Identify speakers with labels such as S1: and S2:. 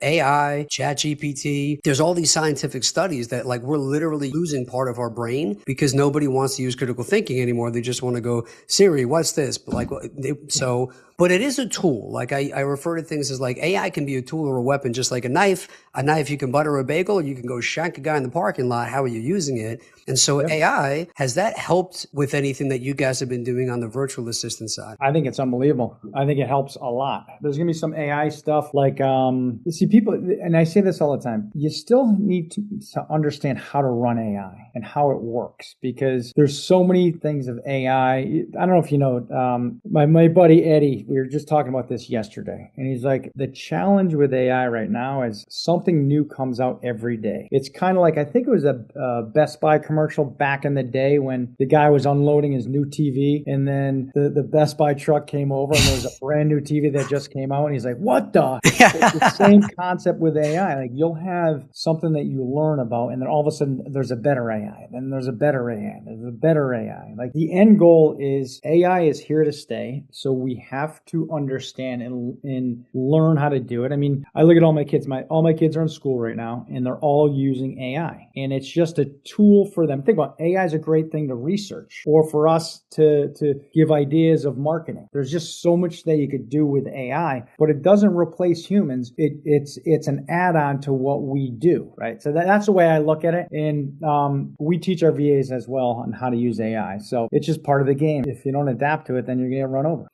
S1: AI, ChatGPT, there's all these scientific studies that like we're literally losing part of our brain because nobody wants to use critical thinking anymore. They just want to go, Siri, what's this? But like, but it is a tool. Like I refer to things as like AI can be a tool or a weapon, just like a knife. A knife, you can butter a bagel, you can go shank a guy in the parking lot. How are you using it? And so AI, has that helped with anything that you guys have been doing on the virtual assistant side?
S2: I think it's unbelievable. I think it helps a lot. There's going to be some AI stuff like, you see people, and I say this all the time, you still need to understand how to run AI and how it works because there's so many things of AI. I don't know if you know, my buddy Eddie, we were just talking about this yesterday, and he's like, the challenge with AI right now is something new comes out every day. It's kind of like, I think it was a Best Buy commercial back in the day when the guy was unloading his new TV and then the Best Buy truck came over and there was a brand new TV that just came out and he's like, what the? It's the same concept with AI. Like you'll have something that you learn about and then all of a sudden there's a better AI. Then there's a better AI. There's a better AI. Like the end goal is AI is here to stay. So we have to understand and learn how to do it. I mean, I look at all my kids. All my kids are in school right now and they're all using AI. And it's just a tool for them. Think about AI is a great thing to research or for us to give ideas of marketing. There's just so much that you could do with AI, but it doesn't replace humans. It's an add-on to what we do, right? So that's the way I look at it. And we teach our VAs as well on how to use AI. So it's just part of the game. If you don't adapt to it, then you're going to get run over.